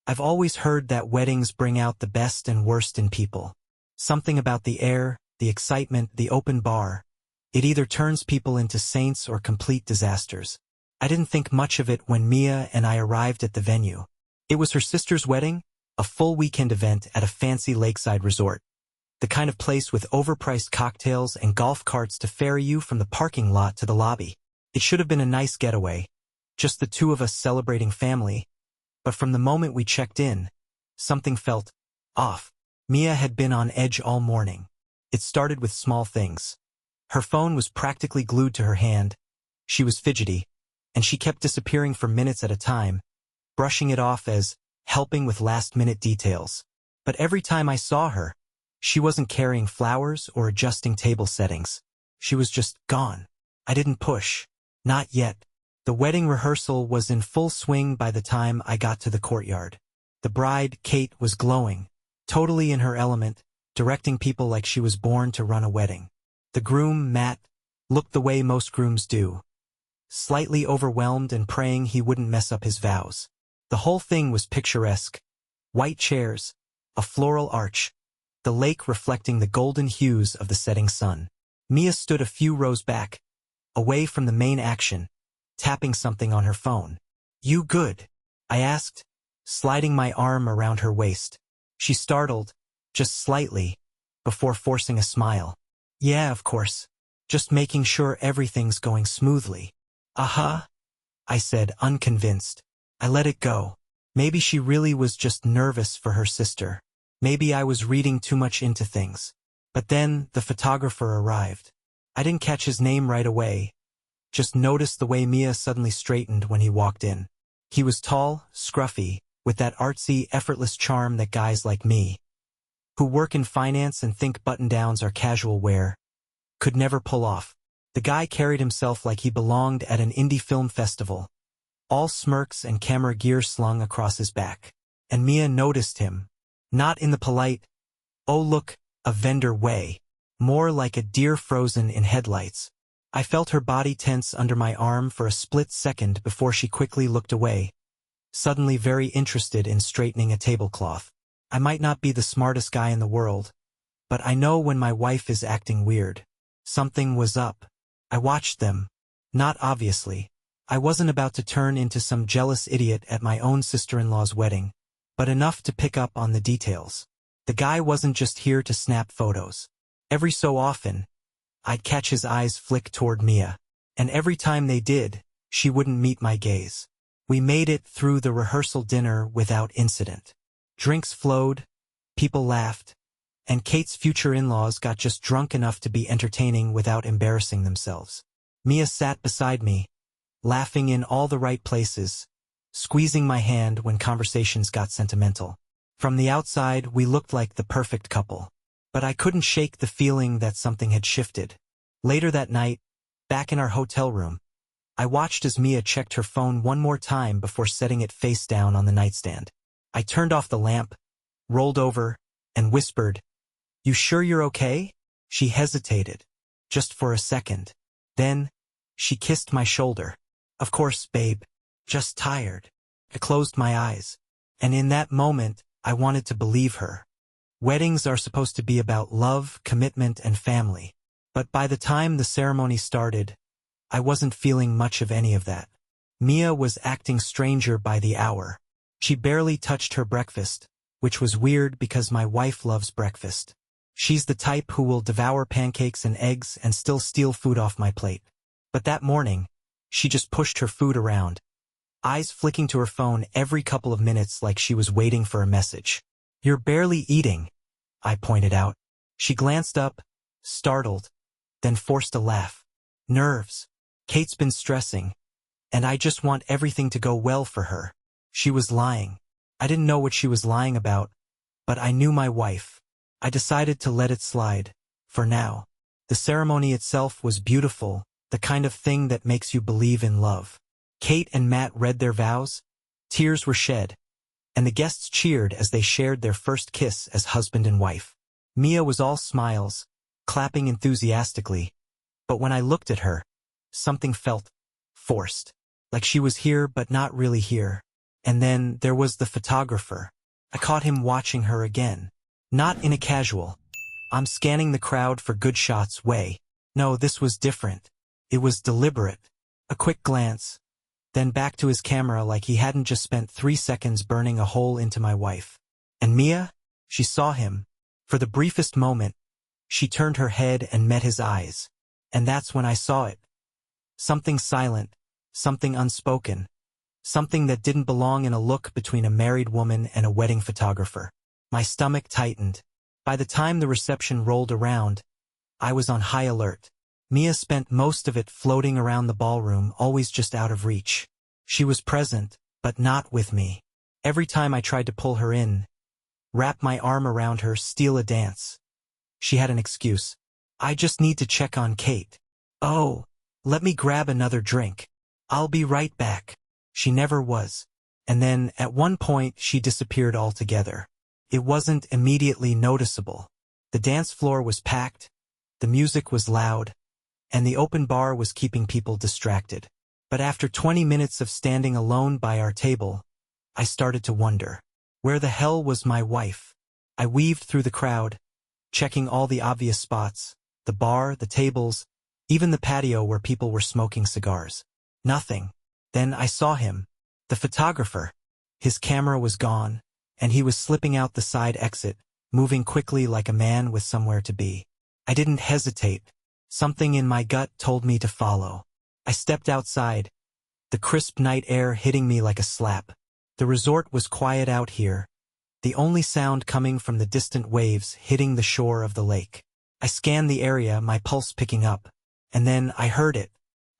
I've always heard that weddings bring out the best and worst in people. Something about the air, the excitement, the open bar. It either turns people into saints or complete disasters. I didn't think much of it when Mia and I arrived at the venue. It was her sister's wedding, a full weekend event at a fancy lakeside resort. The kind of place with overpriced cocktails and golf carts to ferry you from the parking lot to the lobby. It should have been a nice getaway, just the two of us celebrating family, but from the moment we checked in, something felt off. Mia had been on edge all morning. It started with small things. Her phone was practically glued to her hand, she was fidgety, and she kept disappearing for minutes at a time, brushing it off as helping with last-minute details. But every time I saw her, she wasn't carrying flowers or adjusting table settings. She was just gone. I didn't push. Not yet. The wedding rehearsal was in full swing by the time I got to the courtyard. The bride, Kate, was glowing, totally in her element, directing people like she was born to run a wedding. The groom, Matt, looked the way most grooms do, slightly overwhelmed and praying he wouldn't mess up his vows. The whole thing was picturesque. White chairs, a floral arch, the lake reflecting the golden hues of the setting sun. Mia stood a few rows back, away from the main action, tapping something on her phone. "You good?" I asked, sliding my arm around her waist. She startled, just slightly, before forcing a smile. "Yeah, of course. Just making sure everything's going smoothly." "Uh-huh," I said, unconvinced. I let it go. Maybe she really was just nervous for her sister. Maybe I was reading too much into things. But then the photographer arrived. I didn't catch his name right away, just noticed the way Mia suddenly straightened when he walked in. He was tall, scruffy, with that artsy, effortless charm that guys like me, who work in finance and think button-downs are casual wear, could never pull off. The guy carried himself like he belonged at an indie film festival, all smirks and camera gear slung across his back. And Mia noticed him, not in the polite, "Oh look, a vendor" way, more like a deer frozen in headlights. I felt her body tense under my arm for a split second before she quickly looked away, suddenly very interested in straightening a tablecloth. I might not be the smartest guy in the world, but I know when my wife is acting weird. Something was up. I watched them. Not obviously. I wasn't about to turn into some jealous idiot at my own sister-in-law's wedding, but enough to pick up on the details. The guy wasn't just here to snap photos. Every so often, I'd catch his eyes flick toward Mia, and every time they did, she wouldn't meet my gaze. We made it through the rehearsal dinner without incident. Drinks flowed, people laughed, and Kate's future in-laws got just drunk enough to be entertaining without embarrassing themselves. Mia sat beside me, laughing in all the right places, squeezing my hand when conversations got sentimental. From the outside, we looked like the perfect couple. But I couldn't shake the feeling that something had shifted. Later that night, back in our hotel room, I watched as Mia checked her phone one more time before setting it face down on the nightstand. I turned off the lamp, rolled over, and whispered, "You sure you're okay?" She hesitated, just for a second. Then, she kissed my shoulder. "Of course, babe. Just tired." I closed my eyes. And in that moment, I wanted to believe her. Weddings are supposed to be about love, commitment, and family. But by the time the ceremony started, I wasn't feeling much of any of that. Mia was acting stranger by the hour. She barely touched her breakfast, which was weird because my wife loves breakfast. She's the type who will devour pancakes and eggs and still steal food off my plate. But that morning, she just pushed her food around, eyes flicking to her phone every couple of minutes like she was waiting for a message. "You're barely eating," I pointed out. She glanced up, startled, then forced a laugh. "Nerves. Kate's been stressing, and I just want everything to go well for her." She was lying. I didn't know what she was lying about, but I knew my wife. I decided to let it slide, for now. The ceremony itself was beautiful, the kind of thing that makes you believe in love. Kate and Matt read their vows, tears were shed, and the guests cheered as they shared their first kiss as husband and wife. Mia was all smiles, clapping enthusiastically, but when I looked at her, something felt forced, like she was here but not really here. And then there was the photographer. I caught him watching her again. Not in a casual, I'm scanning the crowd for good shots way. No, this was different. It was deliberate. A quick glance, then back to his camera like he hadn't just spent 3 seconds burning a hole into my wife. And Mia? She saw him. For the briefest moment, she turned her head and met his eyes. And that's when I saw it. Something silent, something unspoken, something that didn't belong in a look between a married woman and a wedding photographer. My stomach tightened. By the time the reception rolled around, I was on high alert. Mia spent most of it floating around the ballroom, always just out of reach. She was present, but not with me. Every time I tried to pull her in, wrap my arm around her, steal a dance, she had an excuse. I just need to check on Kate. Oh, let me grab another drink. I'll be right back. She never was. And then, at one point, she disappeared altogether. It wasn't immediately noticeable. The dance floor was packed, the music was loud, and the open bar was keeping people distracted. But after 20 minutes of standing alone by our table, I started to wonder, where the hell was my wife? I weaved through the crowd, checking all the obvious spots, the bar, the tables, even the patio where people were smoking cigars. Nothing. Then I saw him, the photographer. His camera was gone, and he was slipping out the side exit, moving quickly like a man with somewhere to be. I didn't hesitate. Something in my gut told me to follow. I stepped outside, the crisp night air hitting me like a slap. The resort was quiet out here, the only sound coming from the distant waves hitting the shore of the lake. I scanned the area, my pulse picking up, and then I heard it.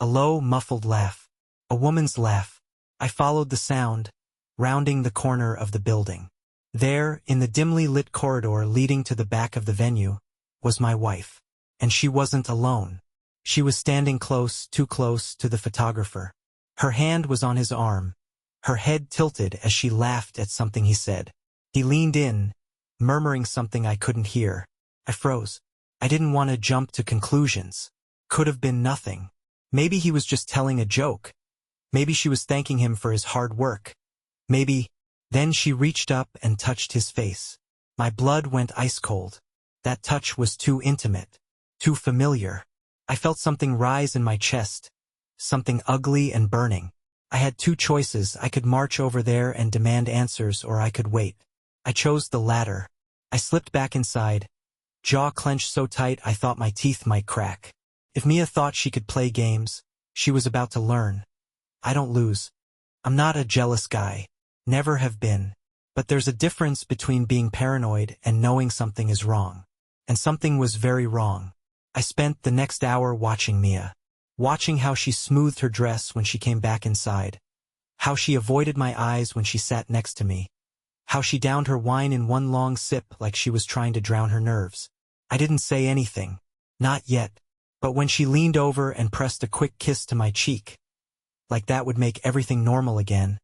A low, muffled laugh. A woman's laugh. I followed the sound, rounding the corner of the building. There, in the dimly lit corridor leading to the back of the venue, was my wife. And she wasn't alone. She was standing close, too close to the photographer. Her hand was on his arm, her head tilted as she laughed at something he said. He leaned in, murmuring something I couldn't hear. I froze. I didn't want to jump to conclusions. Could have been nothing. Maybe he was just telling a joke. Maybe she was thanking him for his hard work. Maybe. Then she reached up and touched his face. My blood went ice cold. That touch was too intimate, too familiar. I felt something rise in my chest, something ugly and burning. I had two choices. I could march over there and demand answers, or I could wait. I chose the latter. I slipped back inside, jaw clenched so tight I thought my teeth might crack. If Mia thought she could play games, she was about to learn. I don't lose. I'm not a jealous guy. Never have been. But there's a difference between being paranoid and knowing something is wrong. And something was very wrong. I spent the next hour watching Mia. Watching how she smoothed her dress when she came back inside. How she avoided my eyes when she sat next to me. How she downed her wine in one long sip like she was trying to drown her nerves. I didn't say anything. Not yet. But when she leaned over and pressed a quick kiss to my cheek, like that would make everything normal again,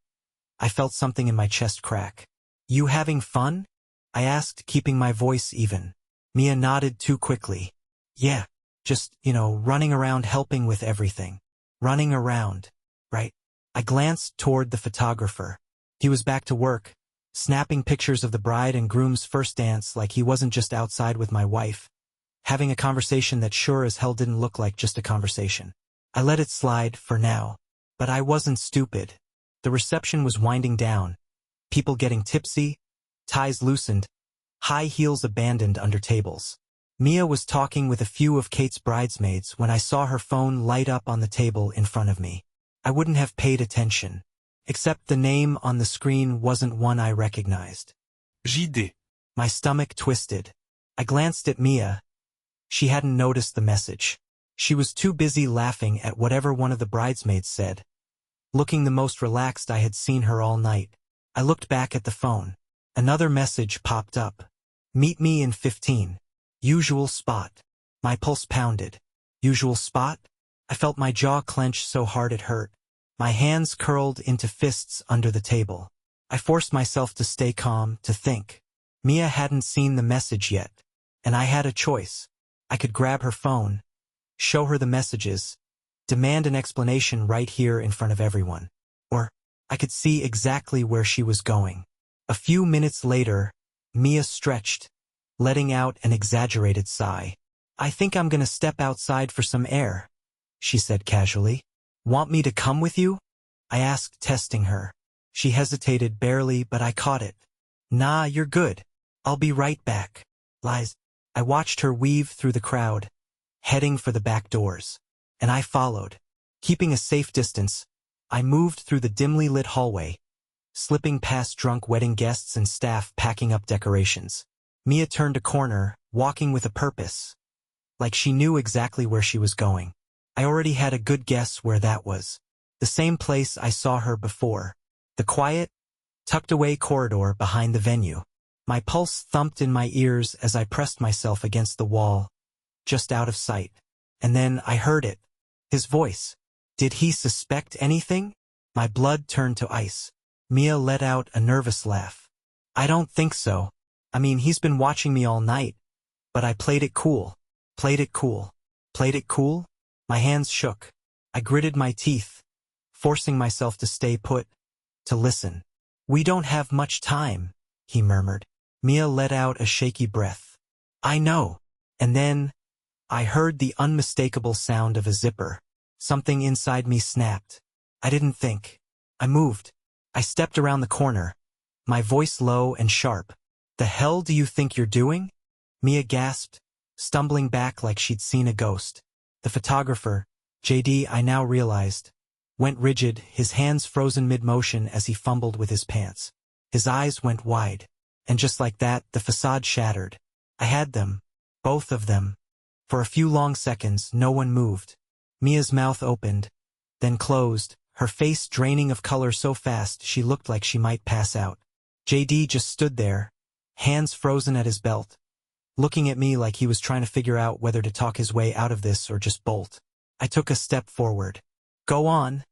I felt something in my chest crack. You having fun? I asked, keeping my voice even. Mia nodded too quickly. Yeah, just, running around helping with everything. Running around, right? I glanced toward the photographer. He was back to work, snapping pictures of the bride and groom's first dance like he wasn't just outside with my wife, having a conversation that sure as hell didn't look like just a conversation. I let it slide for now. But I wasn't stupid. The reception was winding down. People getting tipsy, ties loosened, high heels abandoned under tables. Mia was talking with a few of Kate's bridesmaids when I saw her phone light up on the table in front of me. I wouldn't have paid attention, except the name on the screen wasn't one I recognized. JD. My stomach twisted. I glanced at Mia. She hadn't noticed the message. She was too busy laughing at whatever one of the bridesmaids said, looking the most relaxed I had seen her all night. I looked back at the phone. Another message popped up. Meet me in 15. Usual spot. My pulse pounded. Usual spot? I felt my jaw clench so hard it hurt. My hands curled into fists under the table. I forced myself to stay calm, to think. Mia hadn't seen the message yet, and I had a choice. I could grab her phone, show her the messages, demand an explanation right here in front of everyone. Or I could see exactly where she was going. A few minutes later, Mia stretched, letting out an exaggerated sigh. "I think I'm gonna step outside for some air," she said casually. "Want me to come with you?" I asked, testing her. She hesitated barely, but I caught it. "Nah, you're good. I'll be right back." Lies. I watched her weave through the crowd, heading for the back doors, and I followed. Keeping a safe distance, I moved through the dimly lit hallway, slipping past drunk wedding guests and staff packing up decorations. Mia turned a corner, walking with a purpose, like she knew exactly where she was going. I already had a good guess where that was. The same place I saw her before. The quiet, tucked-away corridor behind the venue. My pulse thumped in my ears as I pressed myself against the wall, just out of sight. And then I heard it. His voice. Did he suspect anything? My blood turned to ice. Mia let out a nervous laugh. "I don't think so. I mean, he's been watching me all night. But I played it cool. Played it cool. Played it cool?" My hands shook. I gritted my teeth, forcing myself to stay put, to listen. "We don't have much time," he murmured. Mia let out a shaky breath. "I know." And then I heard the unmistakable sound of a zipper. Something inside me snapped. I didn't think. I moved. I stepped around the corner, my voice low and sharp. "The hell do you think you're doing?" Mia gasped, stumbling back like she'd seen a ghost. The photographer, JD, I now realized, went rigid, his hands frozen mid-motion as he fumbled with his pants. His eyes went wide. And just like that, the facade shattered. I had them. Both of them. For a few long seconds, no one moved. Mia's mouth opened, then closed, her face draining of color so fast she looked like she might pass out. JD just stood there, hands frozen at his belt, looking at me like he was trying to figure out whether to talk his way out of this or just bolt. I took a step forward. "Go on,"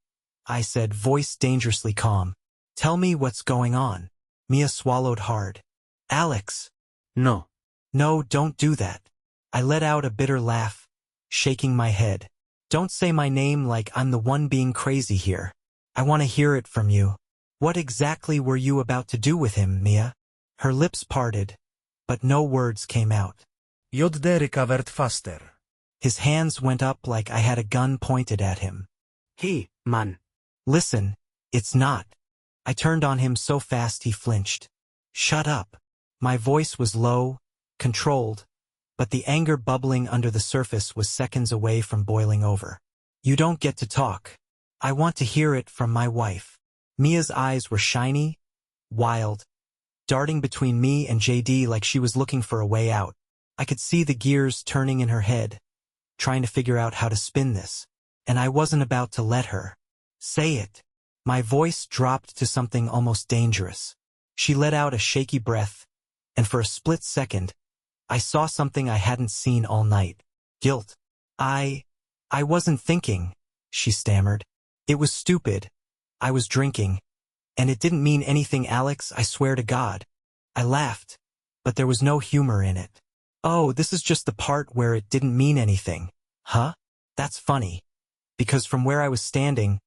I said, voice dangerously calm. "Tell me what's going on." Mia swallowed hard. "Alex." No. "No, don't do that." I let out a bitter laugh, shaking my head. "Don't say my name like I'm the one being crazy here. I want to hear it from you. What exactly were you about to do with him, Mia?" Her lips parted, but no words came out. "JD recovered faster." His hands went up like I had a gun pointed at him. Hey, man. "Listen, it's not." I turned on him so fast he flinched. "Shut up." My voice was low, controlled, but the anger bubbling under the surface was seconds away from boiling over. "You don't get to talk. I want to hear it from my wife." Mia's eyes were shiny, wild, darting between me and JD like she was looking for a way out. I could see the gears turning in her head, trying to figure out how to spin this. And I wasn't about to let her. "Say it." My voice dropped to something almost dangerous. She let out a shaky breath, and for a split second, I saw something I hadn't seen all night. Guilt. I wasn't thinking," she stammered. "It was stupid. I was drinking. And it didn't mean anything, Alex, I swear to God." I laughed, but there was no humor in it. "Oh, this is just the part where it didn't mean anything. Huh? That's funny. Because from where I was standing,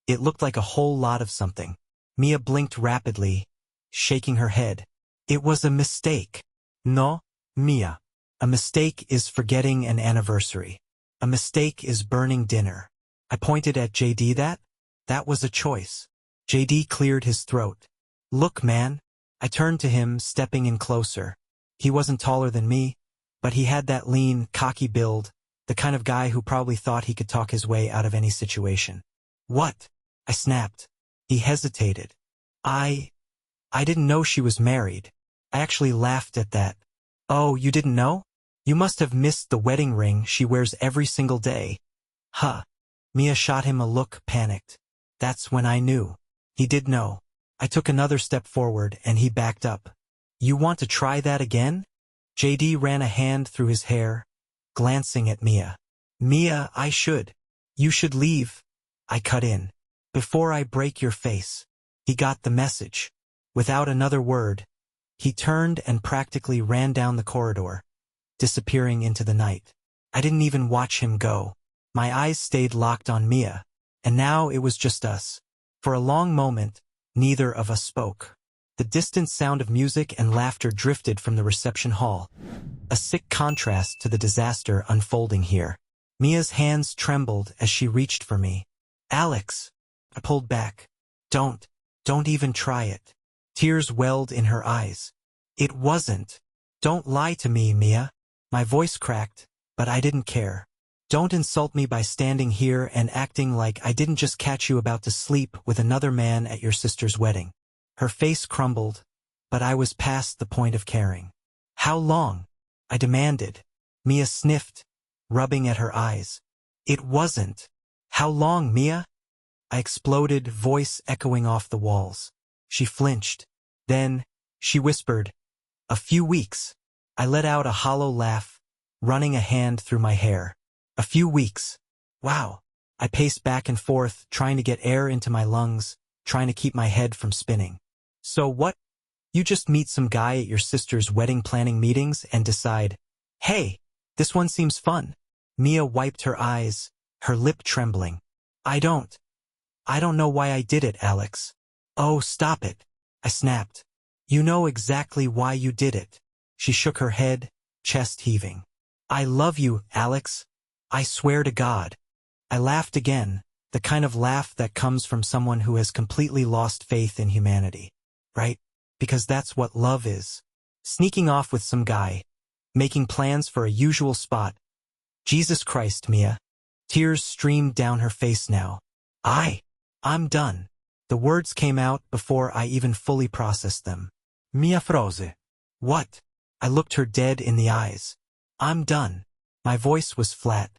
it looked like a whole lot of something." Mia blinked rapidly, shaking her head. "It was a mistake." "No, Mia. A mistake is forgetting an anniversary. A mistake is burning dinner." I pointed at JD. That was a choice." JD cleared his throat. "Look, man." I turned to him, stepping in closer. He wasn't taller than me, but he had that lean, cocky build, the kind of guy who probably thought he could talk his way out of any situation. "What?" I snapped. He hesitated. I didn't know she was married." I actually laughed at that. "Oh, you didn't know? You must have missed the wedding ring she wears every single day." "Huh." Mia shot him a look, panicked. That's when I knew. He did know. I took another step forward, and he backed up. "You want to try that again?" JD ran a hand through his hair, glancing at Mia. "Mia, you should leave." I cut in. "Before I break your face." He got the message. Without another word, he turned and practically ran down the corridor, disappearing into the night. I didn't even watch him go. My eyes stayed locked on Mia, and now it was just us. For a long moment, Neither of us spoke. The distant sound of music and laughter drifted from the reception hall, a sick contrast to the disaster unfolding here. Mia's hands trembled as she reached for me. "Alex!" I pulled back. Don't even try it." Tears welled in her eyes. "It wasn't. Don't lie to me, Mia." My voice cracked, but I didn't care. "Don't insult me by standing here and acting like I didn't just catch you about to sleep with another man at your sister's wedding." Her face crumbled, but I was past the point of caring. "How long?" I demanded. Mia sniffed, rubbing at her eyes. "It wasn't." "How long, Mia?" I exploded, voice echoing off the walls. She flinched. Then, she whispered, "A few weeks." I let out a hollow laugh, running a hand through my hair. "A few weeks. Wow." I paced back and forth, trying to get air into my lungs, trying to keep my head from spinning. "So what? You just meet some guy at your sister's wedding planning meetings and decide, 'Hey, this one seems fun.'" Mia wiped her eyes, her lip trembling. I don't know why I did it, Alex." "Oh, stop it," I snapped. "You know exactly why you did it." She shook her head, chest heaving. "I love you, Alex. I swear to God." I laughed again, the kind of laugh that comes from someone who has completely lost faith in humanity. Right? Because that's what love is. Sneaking off with some guy, making plans for a usual spot. Jesus Christ, Mia. Tears streamed down her face now. I'm done." The words came out before I even fully processed them. Mia froze. "What?" I looked her dead in the eyes. "I'm done." My voice was flat.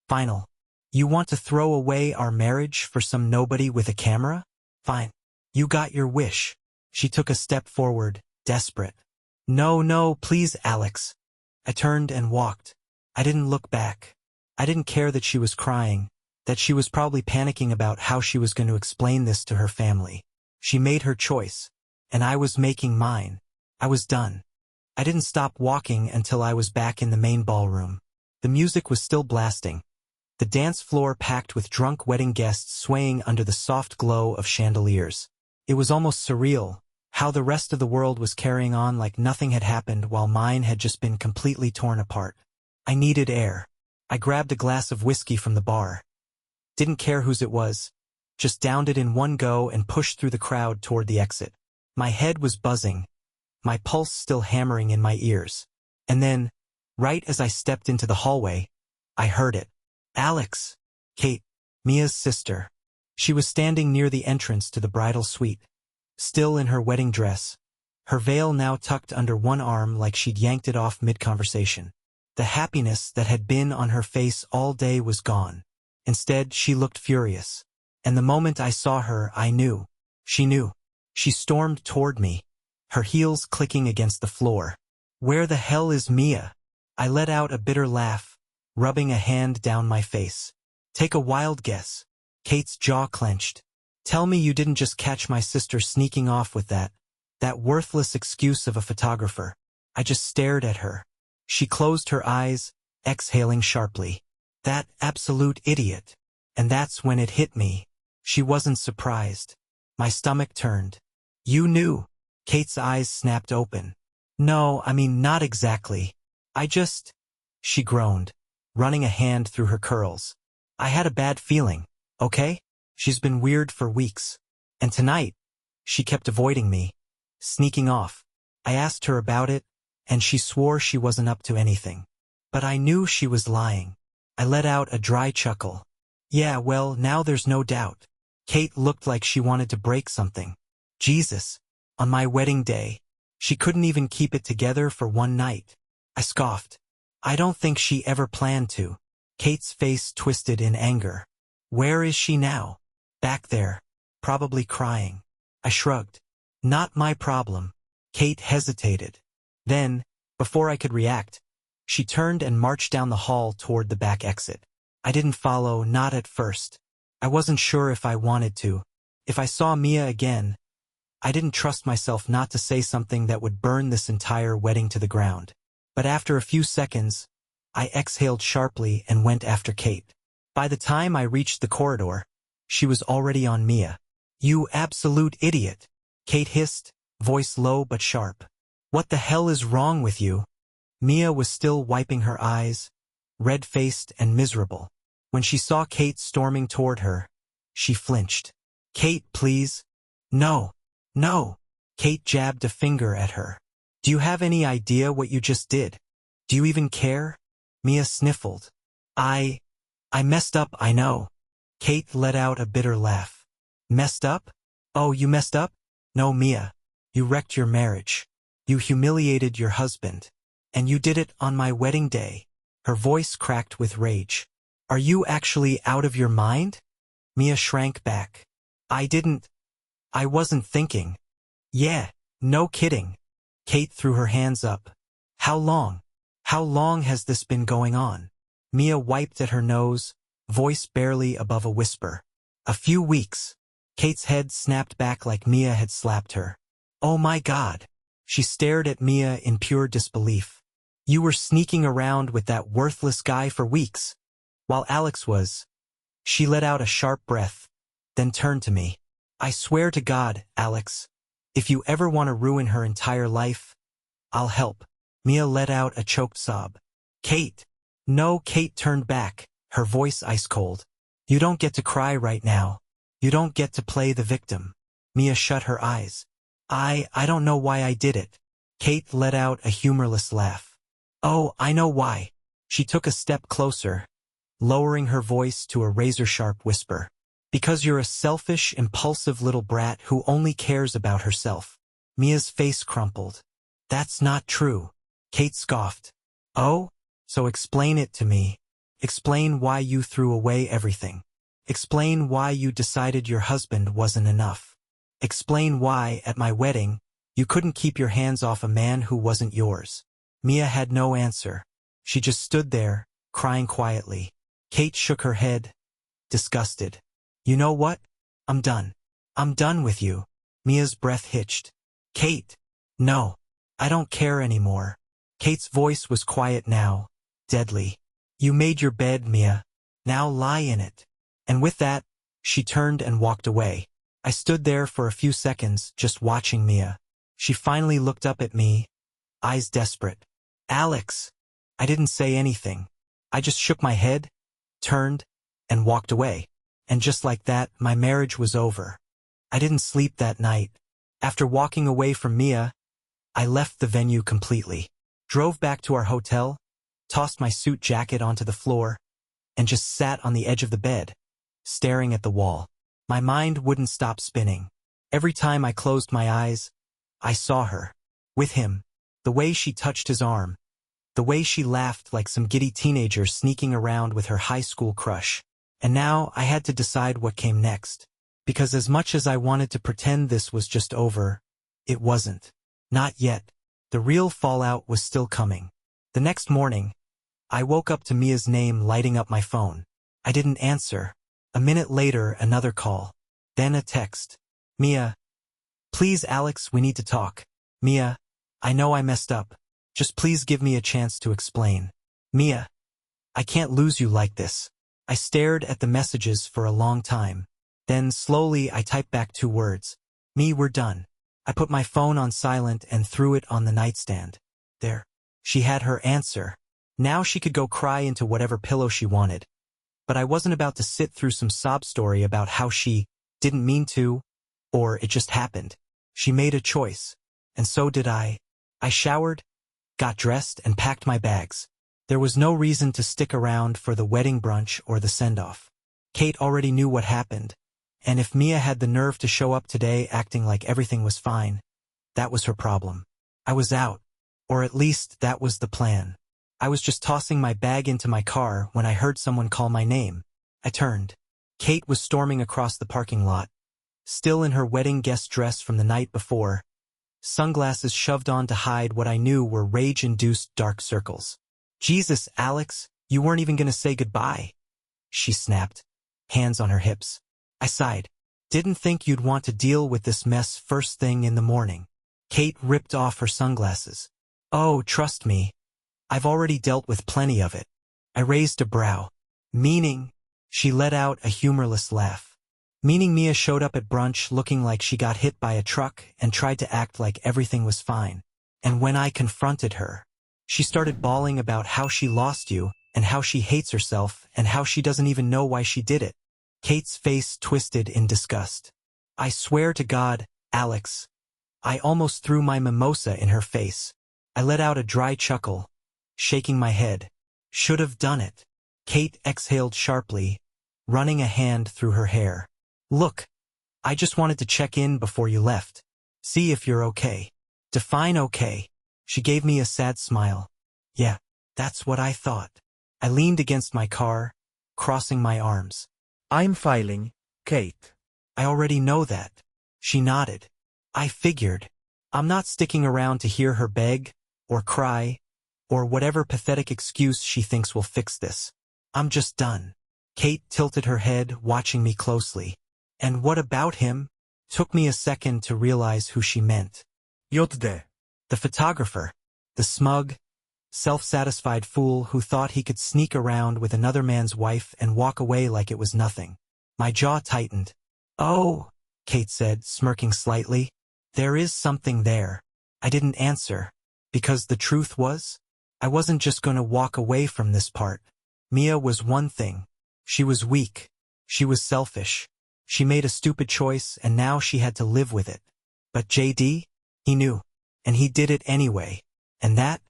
Final. "You want to throw away our marriage for some nobody with a camera? Fine. You got your wish." She took a step forward, desperate. No, please, Alex." I turned and walked. I didn't look back. I didn't care that she was crying, that she was probably panicking about how she was going to explain this to her family. She made her choice, and I was making mine. I was done. I didn't stop walking until I was back in the main ballroom. The music was still blasting, the dance floor packed with drunk wedding guests swaying under the soft glow of chandeliers. It was almost surreal, how the rest of the world was carrying on like nothing had happened while mine had just been completely torn apart. I needed air. I grabbed a glass of whiskey from the bar. Didn't care whose it was. Just downed it in one go and pushed through the crowd toward the exit. My head was buzzing, my pulse still hammering in my ears. And then, right as I stepped into the hallway, I heard it. "Alex." Kate, Mia's sister. She was standing near the entrance to the bridal suite, still in her wedding dress, her veil now tucked under one arm like she'd yanked it off mid-conversation. The happiness that had been on her face all day was gone. Instead, she looked furious. And the moment I saw her, I knew. She knew. She stormed toward me, her heels clicking against the floor. "Where the hell is Mia?" I let out a bitter laugh, rubbing a hand down my face. "Take a wild guess." Kate's jaw clenched. "Tell me you didn't just catch my sister sneaking off with that worthless excuse of a photographer." I just stared at her. She closed her eyes, exhaling sharply. "That absolute idiot." And that's when it hit me. She wasn't surprised. My stomach turned. "You knew." Kate's eyes snapped open. "No, I mean not exactly. I just..." She groaned, running a hand through her curls. "I had a bad feeling, okay? She's been weird for weeks. And tonight, she kept avoiding me, sneaking off. I asked her about it, and she swore she wasn't up to anything. But I knew she was lying." I let out a dry chuckle. "Yeah, well, now there's no doubt." Kate looked like she wanted to break something. Jesus. On my wedding day. She couldn't even keep it together for one night. I scoffed. "I don't think she ever planned to." Kate's face twisted in anger. "Where is she now?" "Back there. Probably crying." I shrugged. "Not my problem." Kate hesitated. Then, before I could react, she turned and marched down the hall toward the back exit. I didn't follow, not at first. I wasn't sure if I wanted to. If I saw Mia again, I didn't trust myself not to say something that would burn this entire wedding to the ground. But after a few seconds, I exhaled sharply and went after Kate. By the time I reached the corridor, she was already on Mia. "You absolute idiot." Kate hissed, voice low but sharp. What the hell is wrong with you? Mia was still wiping her eyes, red-faced and miserable. When she saw Kate storming toward her, she flinched. Kate, please. No. No. Kate jabbed a finger at her. Do you have any idea what you just did? Do you even care? Mia sniffled. I messed up, I know. Kate let out a bitter laugh. Messed up? Oh, you messed up? No, Mia. You wrecked your marriage. You humiliated your husband. And you did it on my wedding day. Her voice cracked with rage. Are you actually out of your mind? Mia shrank back. I wasn't thinking. Yeah, no kidding. Kate threw her hands up. How long? How long has this been going on? Mia wiped at her nose, voice barely above a whisper. A few weeks. Kate's head snapped back like Mia had slapped her. Oh my God. She stared at Mia in pure disbelief. You were sneaking around with that worthless guy for weeks. While Alex was. She let out a sharp breath, then turned to me. I swear to God, Alex, if you ever want to ruin her entire life, I'll help. Mia let out a choked sob. Kate. No, Kate turned back, her voice ice cold. You don't get to cry right now. You don't get to play the victim. Mia shut her eyes. I don't know why I did it. Kate let out a humorless laugh. Oh, I know why. She took a step closer, lowering her voice to a razor-sharp whisper. Because you're a selfish, impulsive little brat who only cares about herself. Mia's face crumpled. That's not true. Kate scoffed. Oh? So explain it to me. Explain why you threw away everything. Explain why you decided your husband wasn't enough. Explain why, at my wedding, you couldn't keep your hands off a man who wasn't yours. Mia had no answer. She just stood there, crying quietly. Kate shook her head, disgusted. You know what? I'm done. I'm done with you. Mia's breath hitched. Kate. No. I don't care anymore. Kate's voice was quiet now, deadly. You made your bed, Mia. Now lie in it. And with that, she turned and walked away. I stood there for a few seconds, just watching Mia. She finally looked up at me, eyes desperate. Alex. I didn't say anything. I just shook my head, turned, and walked away. And just like that, my marriage was over. I didn't sleep that night. After walking away from Mia, I left the venue completely. Drove back to our hotel, tossed my suit jacket onto the floor, and just sat on the edge of the bed, staring at the wall. My mind wouldn't stop spinning. Every time I closed my eyes, I saw her. With him. The way she touched his arm. The way she laughed like some giddy teenager sneaking around with her high school crush. And now I had to decide what came next. Because as much as I wanted to pretend this was just over, it wasn't. Not yet. The real fallout was still coming. The next morning, I woke up to Mia's name lighting up my phone. I didn't answer. A minute later, another call. Then a text. Mia. Please, Alex, we need to talk. Mia. I know I messed up. Just please give me a chance to explain. Mia. I can't lose you like this. I stared at the messages for a long time. Then slowly I typed back 2 words. We're done. I put my phone on silent and threw it on the nightstand. There. She had her answer. Now she could go cry into whatever pillow she wanted. But I wasn't about to sit through some sob story about how she didn't mean to, or it just happened. She made a choice. And so did I. I showered, got dressed, and packed my bags. There was no reason to stick around for the wedding brunch or the send-off. Kate already knew what happened, and if Mia had the nerve to show up today acting like everything was fine, that was her problem. I was out, or at least that was the plan. I was just tossing my bag into my car when I heard someone call my name. I turned. Kate was storming across the parking lot, still in her wedding guest dress from the night before, sunglasses shoved on to hide what I knew were rage-induced dark circles. Jesus, Alex, you weren't even going to say goodbye. She snapped, hands on her hips. I sighed. Didn't think you'd want to deal with this mess first thing in the morning. Kate ripped off her sunglasses. Oh, trust me. I've already dealt with plenty of it. I raised a brow. Meaning? She let out a humorless laugh. Meaning Mia showed up at brunch looking like she got hit by a truck and tried to act like everything was fine. And when I confronted her, she started bawling about how she lost you and how she hates herself and how she doesn't even know why she did it. Kate's face twisted in disgust. I swear to God, Alex. I almost threw my mimosa in her face. I let out a dry chuckle, shaking my head. Should have done it. Kate exhaled sharply, running a hand through her hair. Look, I just wanted to check in before you left. See if you're okay. Define okay. She gave me a sad smile. Yeah, that's what I thought. I leaned against my car, crossing my arms. I'm filing, Kate. I already know that. She nodded. I figured. I'm not sticking around to hear her beg, or cry, or whatever pathetic excuse she thinks will fix this. I'm just done. Kate tilted her head, watching me closely. And what about him? Took me a second to realize who she meant. JD. The photographer. The smug, self-satisfied fool who thought he could sneak around with another man's wife and walk away like it was nothing. My jaw tightened. Oh, Kate said, smirking slightly. There is something there. I didn't answer, because the truth was, I wasn't just going to walk away from this part. Mia was one thing. She was weak. She was selfish. She made a stupid choice and now she had to live with it. But JD? He knew. And he did it anyway. And that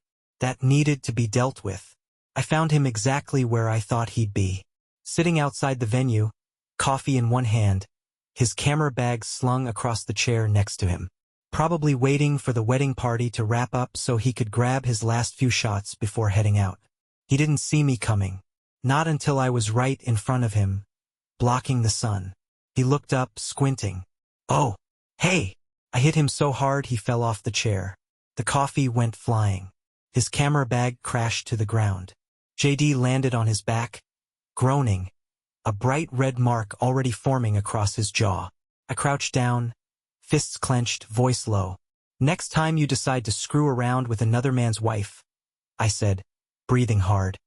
needed to be dealt with. I found him exactly where I thought he'd be. Sitting outside the venue, coffee in one hand, his camera bag slung across the chair next to him. Probably waiting for the wedding party to wrap up so he could grab his last few shots before heading out. He didn't see me coming. Not until I was right in front of him, blocking the sun. He looked up, squinting. Oh, hey! I hit him so hard he fell off the chair. The coffee went flying. His camera bag crashed to the ground. JD landed on his back, groaning, a bright red mark already forming across his jaw. I crouched down, fists clenched, voice low. Next time you decide to screw around with another man's wife, I said, breathing hard.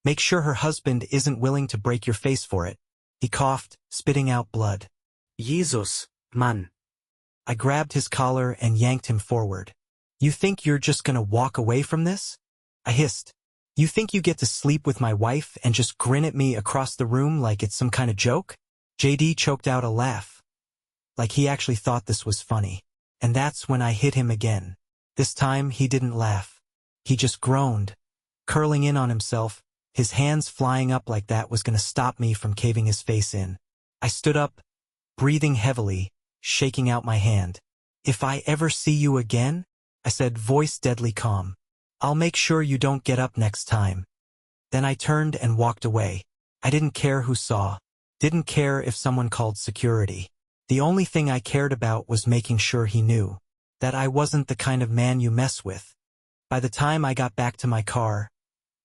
Make sure her husband isn't willing to break your face for it. He coughed, spitting out blood. Jesus, man. I grabbed his collar and yanked him forward. You think you're just gonna walk away from this? I hissed. You think you get to sleep with my wife and just grin at me across the room like it's some kind of joke? JD choked out a laugh. Like he actually thought this was funny. And that's when I hit him again. This time he didn't laugh. He just groaned, curling in on himself, his hands flying up like that was gonna stop me from caving his face in. I stood up, breathing heavily, shaking out my hand. If I ever see you again, I said, voice deadly calm, I'll make sure you don't get up next time. Then I turned and walked away. I didn't care who saw. Didn't care if someone called security. The only thing I cared about was making sure he knew that I wasn't the kind of man you mess with. By the time I got back to my car,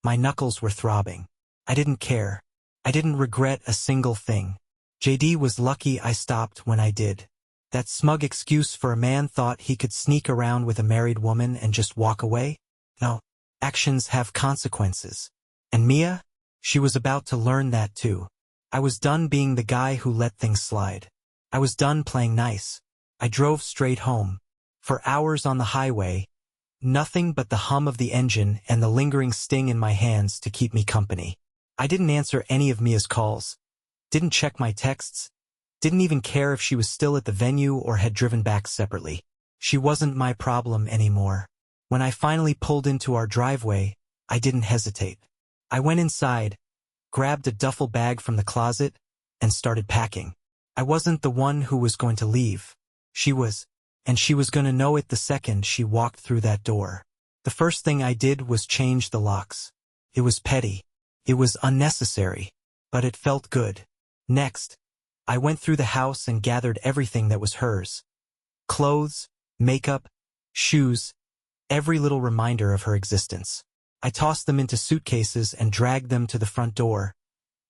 my knuckles were throbbing. I didn't care. I didn't regret a single thing. JD was lucky I stopped when I did. That smug excuse for a man thought he could sneak around with a married woman and just walk away? No. Actions have consequences. And Mia? She was about to learn that too. I was done being the guy who let things slide. I was done playing nice. I drove straight home. For hours on the highway, nothing but the hum of the engine and the lingering sting in my hands to keep me company. I didn't answer any of Mia's calls. Didn't check my texts. Didn't even care if she was still at the venue or had driven back separately. She wasn't my problem anymore. When I finally pulled into our driveway, I didn't hesitate. I went inside, grabbed a duffel bag from the closet, and started packing. I wasn't the one who was going to leave. She was, and she was going to know it the second she walked through that door. The first thing I did was change the locks. It was petty. It was unnecessary, but it felt good. Next, I went through the house and gathered everything that was hers. Clothes, makeup, shoes, every little reminder of her existence. I tossed them into suitcases and dragged them to the front door,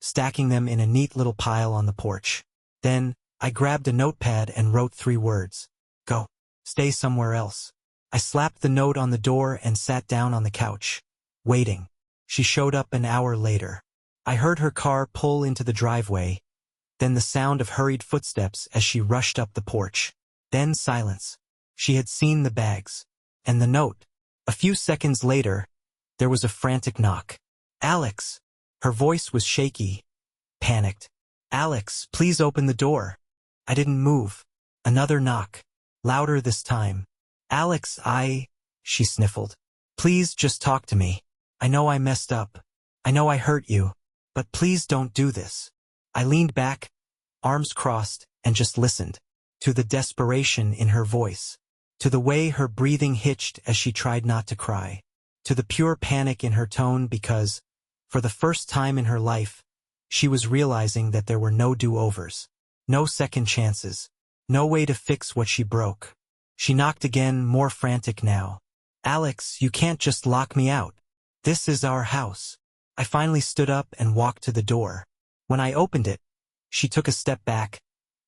stacking them in a neat little pile on the porch. Then, I grabbed a notepad and wrote 3 words. Go. Stay somewhere else. I slapped the note on the door and sat down on the couch, waiting. She showed up an hour later. I heard her car pull into the driveway, then the sound of hurried footsteps as she rushed up the porch. Then silence. She had seen the bags. And the note. A few seconds later, there was a frantic knock. Alex! Her voice was shaky, panicked. Alex, please open the door. I didn't move. Another knock. Louder this time. Alex, she sniffled. Please just talk to me. I know I messed up. I know I hurt you. But please don't do this. I leaned back, arms crossed, and just listened. To the desperation in her voice. To the way her breathing hitched as she tried not to cry. To the pure panic in her tone because, for the first time in her life, she was realizing that there were no do-overs. No second chances. No way to fix what she broke. She knocked again, more frantic now. Alex, you can't just lock me out. This is our house. I finally stood up and walked to the door. When I opened it, she took a step back,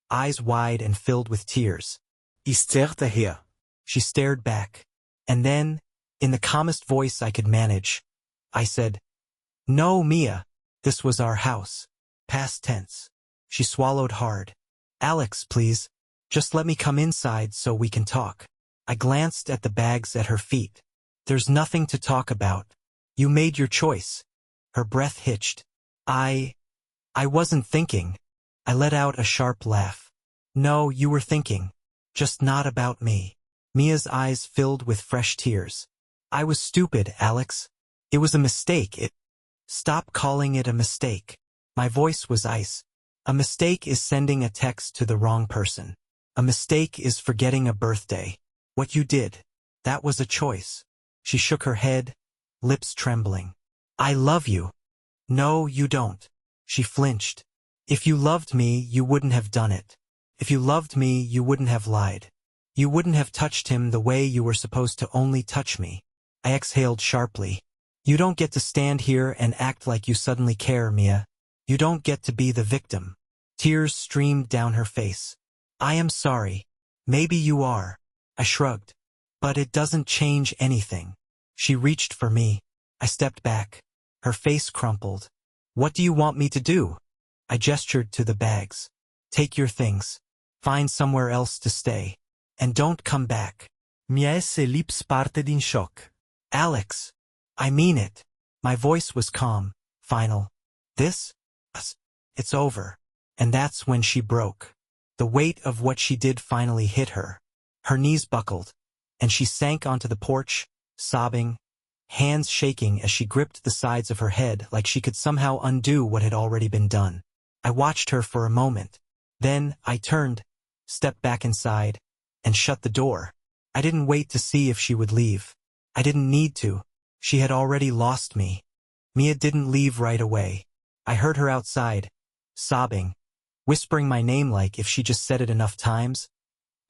eyes wide and filled with tears. Isterte her. She stared back. And then, in the calmest voice I could manage, I said, No, Mia. This was our house. Past tense. She swallowed hard. Alex, please. Just let me come inside so we can talk. I glanced at the bags at her feet. There's nothing to talk about. You made your choice. Her breath hitched. I wasn't thinking. I let out a sharp laugh. No, you were thinking. Just not about me. Mia's eyes filled with fresh tears. I was stupid, Alex. It was a mistake. Stop calling it a mistake. My voice was ice. A mistake is sending a text to the wrong person. A mistake is forgetting a birthday. What you did, that was a choice. She shook her head, lips trembling. I love you. No, you don't. She flinched. If you loved me, you wouldn't have done it. If you loved me, you wouldn't have lied. You wouldn't have touched him the way you were supposed to only touch me. I exhaled sharply. You don't get to stand here and act like you suddenly care, Mia. You don't get to be the victim. Tears streamed down her face. I am sorry. Maybe you are. I shrugged. But it doesn't change anything. She reached for me. I stepped back. Her face crumpled. What do you want me to do? I gestured to the bags. Take your things. Find somewhere else to stay. And don't come back. Mia's lips parted in shock. Alex. I mean it. My voice was calm, final. This? It's over. And that's when she broke. The weight of what she did finally hit her. Her knees buckled, and she sank onto the porch, sobbing, hands shaking as she gripped the sides of her head like she could somehow undo what had already been done. I watched her for a moment. Then I turned, stepped back inside, and shut the door. I didn't wait to see if she would leave. I didn't need to. She had already lost me. Mia didn't leave right away. I heard her outside, sobbing, whispering my name like if she just said it enough times,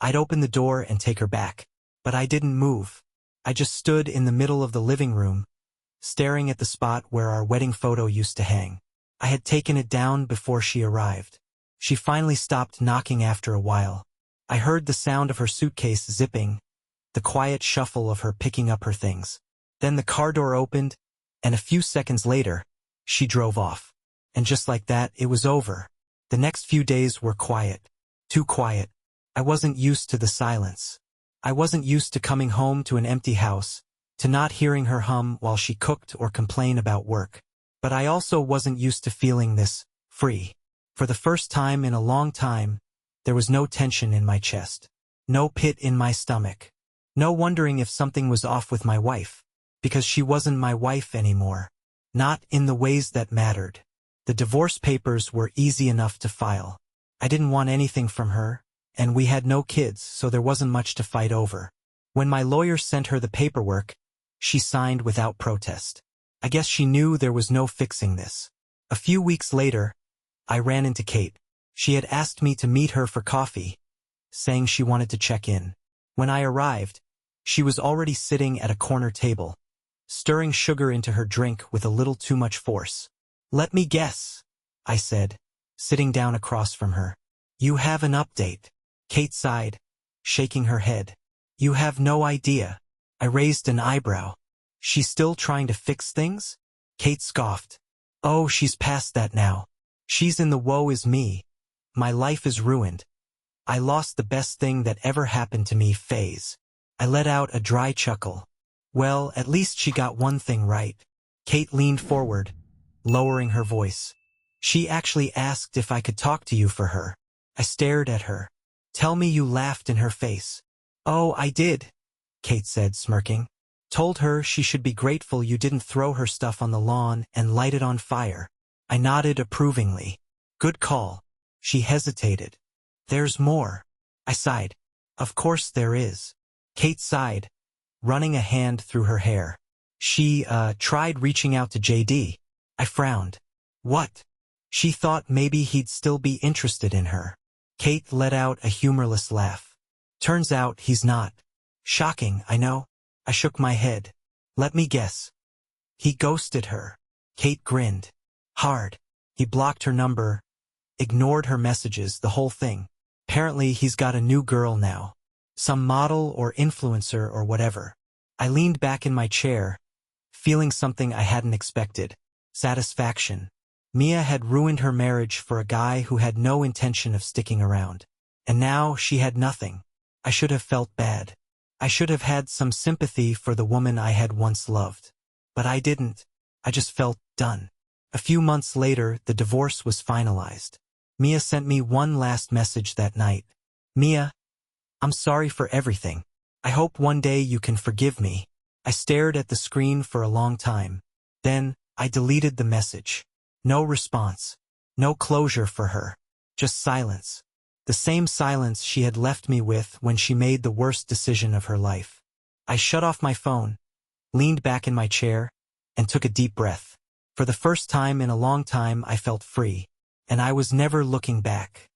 I'd open the door and take her back. But I didn't move. I just stood in the middle of the living room, staring at the spot where our wedding photo used to hang. I had taken it down before she arrived. She finally stopped knocking after a while. I heard the sound of her suitcase zipping, the quiet shuffle of her picking up her things. Then the car door opened, and a few seconds later, she drove off. And just like that, it was over. The next few days were quiet. Too quiet. I wasn't used to the silence. I wasn't used to coming home to an empty house, to not hearing her hum while she cooked or complain about work. But I also wasn't used to feeling this, free. For the first time in a long time, there was no tension in my chest. No pit in my stomach. No wondering if something was off with my wife. Because she wasn't my wife anymore. Not in the ways that mattered. The divorce papers were easy enough to file. I didn't want anything from her, and we had no kids, so there wasn't much to fight over. When my lawyer sent her the paperwork, she signed without protest. I guess she knew there was no fixing this. A few weeks later, I ran into Kate. She had asked me to meet her for coffee, saying she wanted to check in. When I arrived, she was already sitting at a corner table, stirring sugar into her drink with a little too much force. Let me guess, I said, sitting down across from her. You have an update. Kate sighed, shaking her head. You have no idea. I raised an eyebrow. She's still trying to fix things? Kate scoffed. Oh, she's past that now. She's in the woe is me. My life is ruined. I lost the best thing that ever happened to me, phase. I let out a dry chuckle. Well, at least she got one thing right. Kate leaned forward, lowering her voice. She actually asked if I could talk to you for her. I stared at her. Tell me you laughed in her face. Oh, I did, Kate said, smirking. Told her she should be grateful you didn't throw her stuff on the lawn and light it on fire. I nodded approvingly. Good call. She hesitated. There's more. I sighed. Of course there is. Kate sighed, running a hand through her hair. She, tried reaching out to JD. I frowned. What? She thought maybe he'd still be interested in her. Kate let out a humorless laugh. Turns out he's not. Shocking, I know. I shook my head. Let me guess. He ghosted her. Kate grinned. Hard. He blocked her number, ignored her messages, the whole thing. Apparently he's got a new girl now. Some model or influencer or whatever. I leaned back in my chair, feeling something I hadn't expected. Satisfaction. Mia had ruined her marriage for a guy who had no intention of sticking around. And now she had nothing. I should have felt bad. I should have had some sympathy for the woman I had once loved. But I didn't. I just felt done. A few months later, the divorce was finalized. Mia sent me one last message that night. Mia, I'm sorry for everything. I hope one day you can forgive me. I stared at the screen for a long time. Then, I deleted the message. No response. No closure for her. Just silence. The same silence she had left me with when she made the worst decision of her life. I shut off my phone, leaned back in my chair, and took a deep breath. For the first time in a long time I felt free, and I was never looking back.